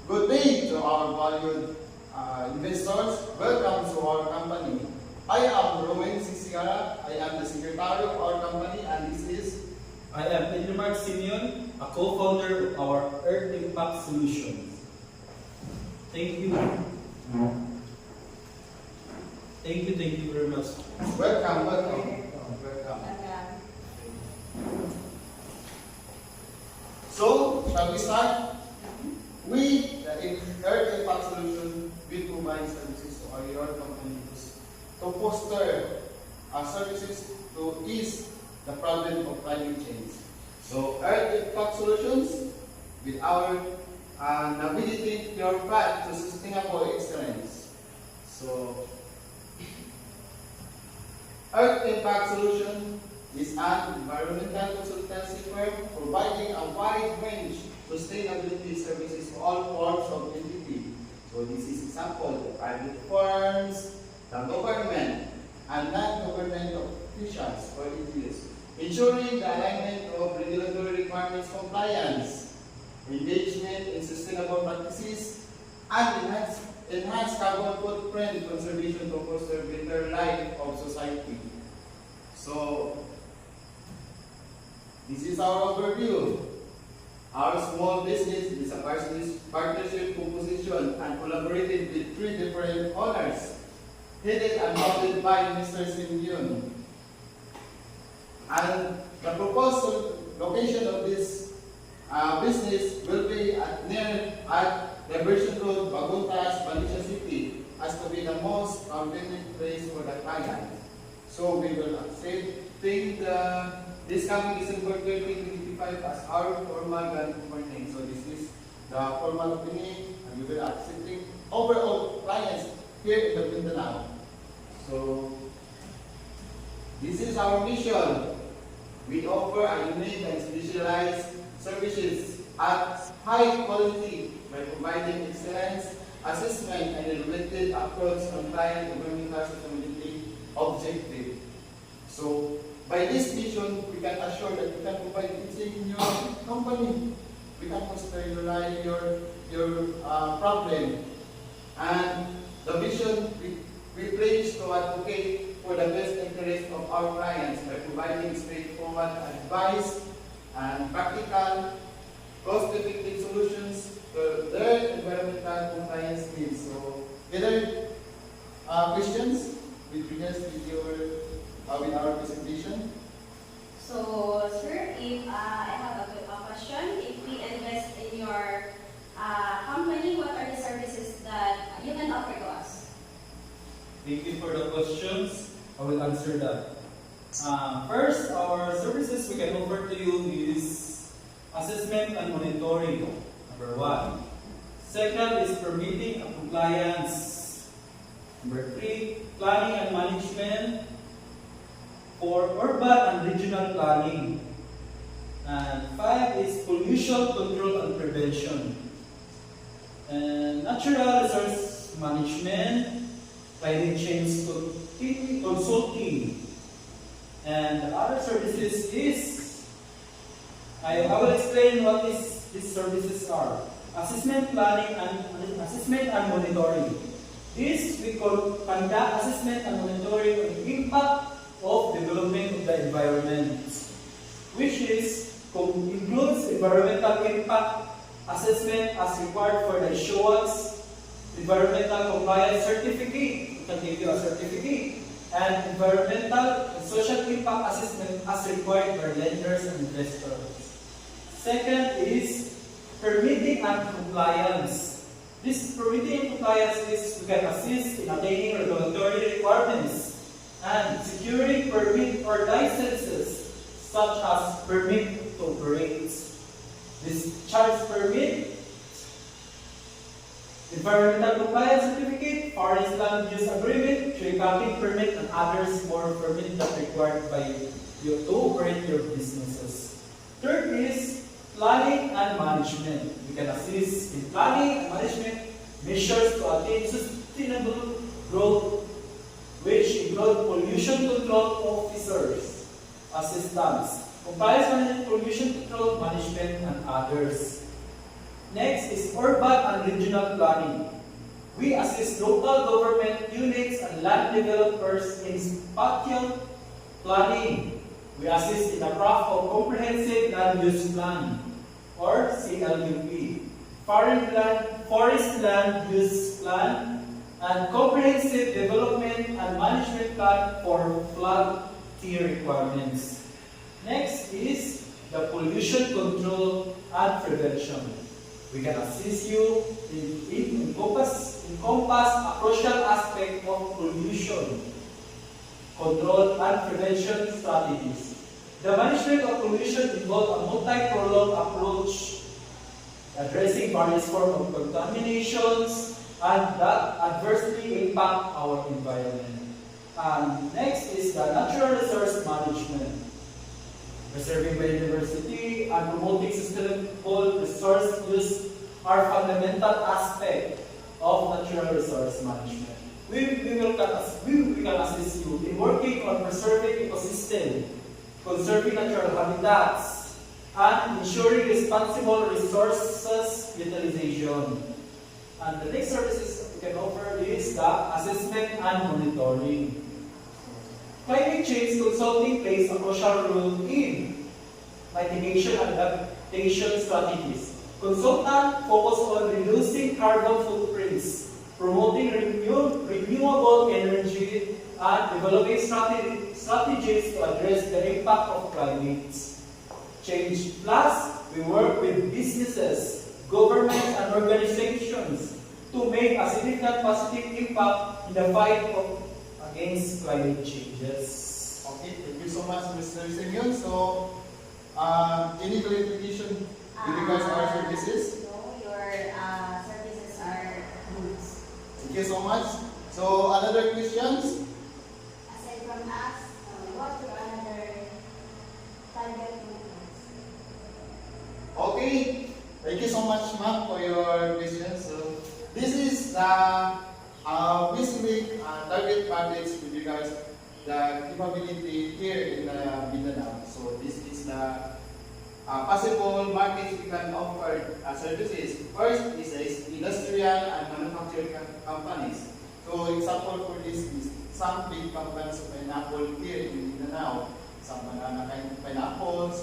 Good day to our valued investors. Welcome to our company. I am Rowan Sisiara. I am the secretary of our company, and this is I am Edmark Simeon, a co-founder of our Earth Impact Solutions. Thank you. Thank you very much. welcome. So, shall we start? We, the Earth Impact Solution, we provide services to our companies to foster our services to ease the problem of climate change. So, Earth Impact Solutions, with our navigating your path to sustainable excellence. So, Earth Impact Solution is an environmental consultancy firm providing a wide range of sustainability services to all forms of entity. So this is example, the private firms, the government, and non-government officials or entities, ensuring the alignment of regulatory requirements compliance, engagement in sustainable practices, and enhance carbon footprint conservation to foster better life of society. So, this is our overview. Our small business is a partnership composition and collaborated with 3 different owners, headed and founded by Mr. Simeon. And the proposed location of this business will be at Diversion Road, Baguntas, Valencia City, as to be the most convenient place for the client. So we will accepting this coming December 2025 as our formal grand opening. So this is the formal opening, and we will accepting overall clients here in the Mindanao. So this is our mission. We offer a unique and specialized services at high quality by providing excellence, assessment, and a related approach on client environmental sustainability objective. So, by this mission, we can assure that we can provide anything in your company. We can foster your life, your problem. And the mission, we pledge to advocate for the best interest of our clients by providing straightforward advice and practical, cost-effective solutions to their environmental compliance needs. So, either questions with regards with our presentation? So, sir, if I have a question, if we invest in your company, what are the services that you can offer to us? Thank you for the questions. I will answer that. First, our services we can offer to you is assessment and monitoring, number 1. Second is permitting and compliance. Number 3, planning and management for urban and regional planning. And 5 is pollution control and prevention. And natural resource management, climate change consulting. And the other services is, I will explain what these services are. Assessment, planning, and monitoring. This we conduct assessment and monitoring on the impact of development of the environment, which includes environmental impact assessment as required for the issuance, environmental compliance certificate, we can give you a certificate, and environmental and social impact assessment as required by lenders and investors. Second is permitting and compliance. This permitting and compliance is we can assist in attaining regulatory requirements and securing permit or licenses such as permit to operate, discharge permit, environmental compliance certificate, forest land use agreement, tree cutting permit, and others more permit that required by you to operate your businesses. Third is planning and management. We can assist in planning and management measures to attain sustainable growth, which include pollution control officers, assistance, compliance management, pollution control management, and others. Next is urban and regional planning. We assist local government units and land developers in spatial planning. We assist in the craft of comprehensive land use plan or CLUP, forest land use plan, and comprehensive development and management plan for flood tier requirements. Next is the pollution control and prevention. We can assist you in encompass a crucial aspect of pollution control and prevention strategies. The management of pollution involves a multi-pronged approach addressing various forms of contaminations and that adversely impact our environment. And next is the natural resource management. Preserving biodiversity and promoting sustainable resource use are fundamental aspects of natural resource management. We can assist you in working on preserving ecosystem, conserving natural habitats, and ensuring responsible resources utilization. And the next services we can offer is the assessment and monitoring. Climate change consulting plays a crucial role in mitigation and adaptation strategies. Consultants focus on reducing carbon footprints, promoting renewable energy, and developing strategies to address the impact of climate change. Plus, we work with businesses, governments, and organizations to make a significant positive impact in the fight against climate changes. Okay, thank you so much, Mr. Simeon. So, any clarification with regards to our services? No, your services are goods. Thank you so much. So, another questions? Aside from us, what your another target movements? Okay, thank you so much, ma'am, for your questions. So, this is the basically target markets with regards the capability here in Mindanao. So, this is the possible markets we can offer services. First is industrial and manufacturing companies. So, example for this is some big companies of pineapple here in Mindanao, some banana pineapples.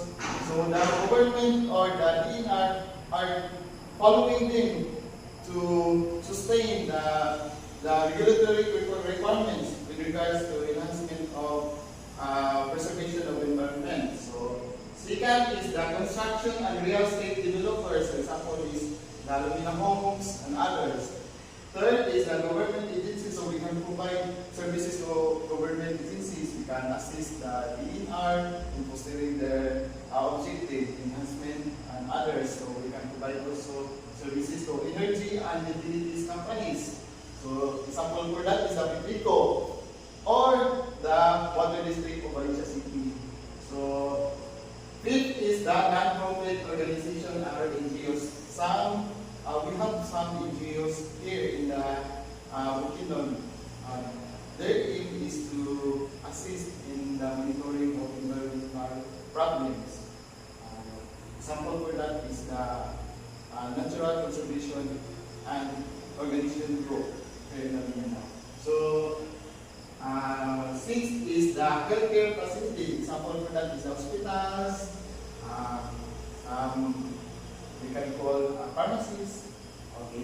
So, the government or the DNR are following them to sustain the regulatory requirements with regards to enhancement of preservation of environment. So, second is the construction and real estate developers. For example, is the Lumina Homes and others. Third is the government agencies. So, we can provide services to government agencies. We can assist the DNR in fostering their objective enhancement and others. So, we can provide also services to energy and utilities companies. So, example for that is the Pitrico or the Water District of Valencia City. So, fifth is the non-profit organization or NGOs. We have some NGOs here in the Bukidnon. Their aim is to assist in the monitoring of environmental problems. Example for that is the Natural Conservation and Organization Group here in Mindanao. So, sixth is the healthcare facility. Example for that is hospitals, we can call pharmacies. Okay.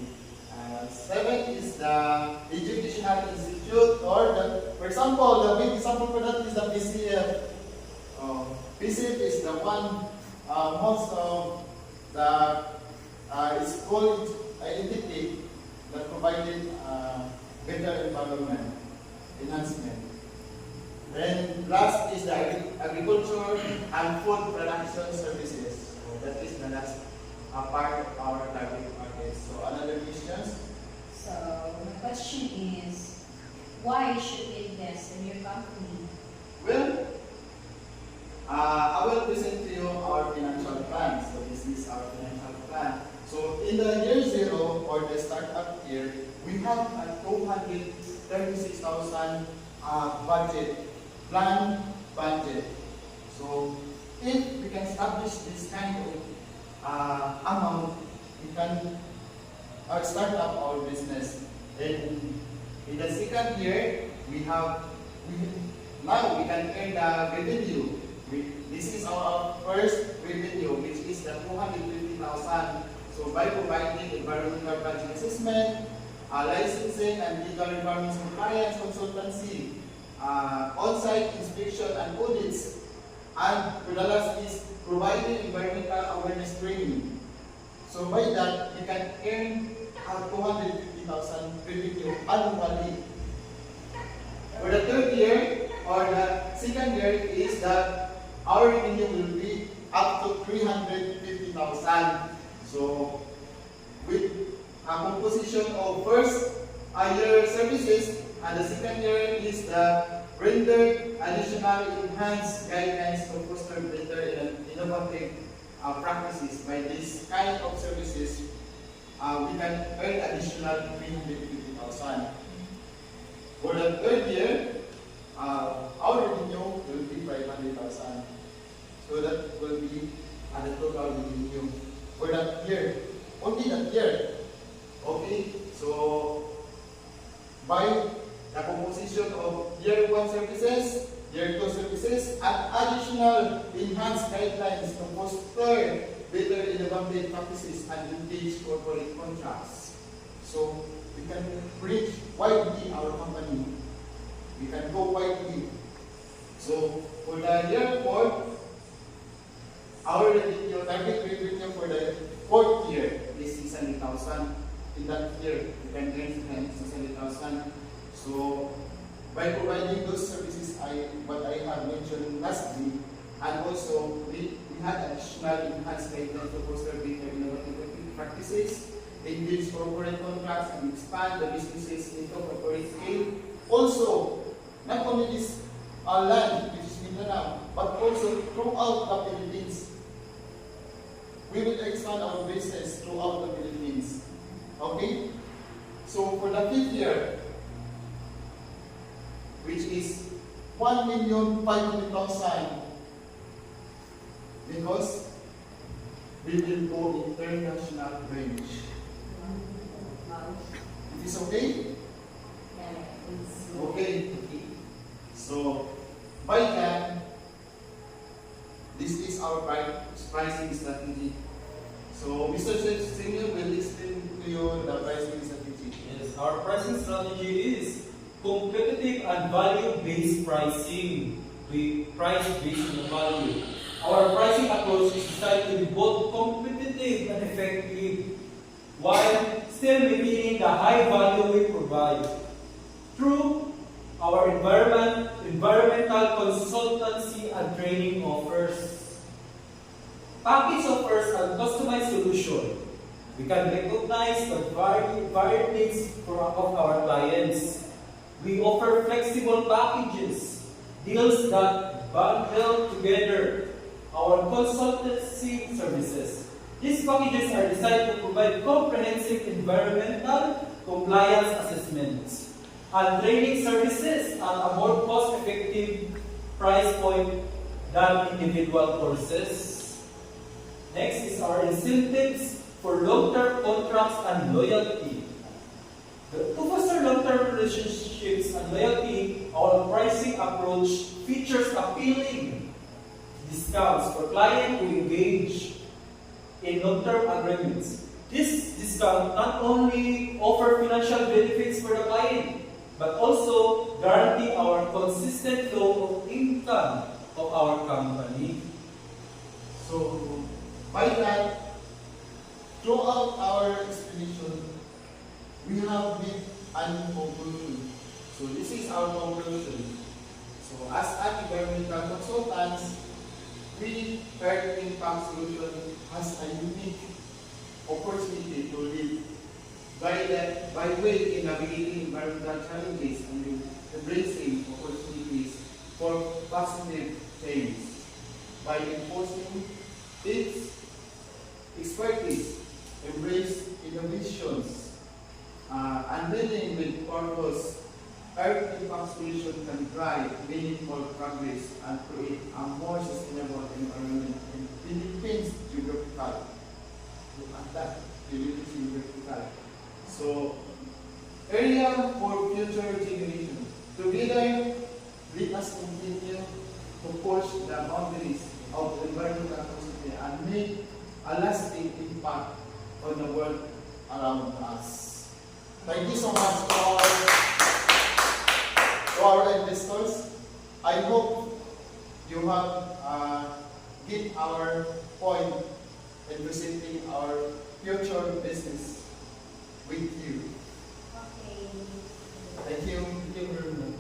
Seventh is the educational institute, or for example, the big example for that is the PCF. PCF is the one most of the school entity that provided better environment enhancement. Then last is the agriculture and food production services. So that is the last part of our target market. So another questions? So, my question is, why should we invest in your company? Well, I will present to you our financial plan. So this is our financial plan. So in the year zero or the startup year, we have a 236,000 plan budget. So if we can establish this kind of amount we can start up our business. And in the second year, now we can earn the revenue. This is our first revenue, which is the 250,000. So by providing environmental budget assessment, licensing and legal requirements compliance consultancy, on-site inspection and audits, and for the last is providing environmental awareness training. So by that, you can earn 250,000 revenue annually. For the third year or the second year is that our revenue will be up to 350,000. So with a composition of first year services and the second year is the rendered additional enhanced guidelines to foster better and innovative practices. By this kind of services, we can earn additional 350,000. For the third year, our revenue will be 500,000. So that will be the total revenue for that year. Only that year. Okay? So, by the composition of year 1 services, year 2 services, and additional enhanced guidelines to foster better innovative practices and engage corporate contracts. So, we can reach widely our company. We can go widely. So, for the year 4, our revenue, target revenue for the fourth year is 600,000. In that year, we can earn 600,000. So, by providing those services, what I have mentioned lastly, and also we had additional enhanced guidelines to foster better innovative practices, engage corporate contracts, and expand the businesses into corporate scale. Also, not only this land, which is Mindanao, but also throughout the Philippines. We will expand our business throughout the Philippines. Okay? So for the fifth year, which is 1,500,000, because we will go international range. It is okay? Okay. So by that, this is our pricing strategy. So Mr. Senior will explain to you the pricing strategy. Yes, our pricing strategy is competitive and value-based pricing. We price based on the value. Our pricing approach is designed to be both competitive and effective, while still maintaining the high value we provide. Through our environmental consultancy and training offers. Package offers a customized solution. We can recognize the varied needs of our clients. We offer flexible packages, deals that bundle together our consultancy services. These packages are designed to provide comprehensive environmental compliance assessments and training services at a more cost-effective price point than individual courses. Next is our incentives for long-term contracts and loyalty. To foster long-term relationships and loyalty, our pricing approach features appealing discounts for clients who engage in long-term agreements. This discount not only offer financial benefits for the client, but also guarantee our consistent flow of income of our company. So, by that, throughout our explanation, we have made an conclusion. So, this is our conclusion. So, as environmental consultants, we Earth Impact Solution has a unique opportunity to lead by way in navigating environmental challenges and embracing opportunities for positive change. By enforcing its expertise, embrace innovations, and leading with purpose, Earth Impact Solution can drive meaningful progress and create a more sustainable environment in Philippines geographical. Look at that. activities in vertical. So, area for future generation. Together, let us continue to push the boundaries of environmental conservation and make a lasting impact on the world around us. Thank you so much to our investors. I hope you have get our point in presenting our future business with you. Okay. Thank you. Thank you very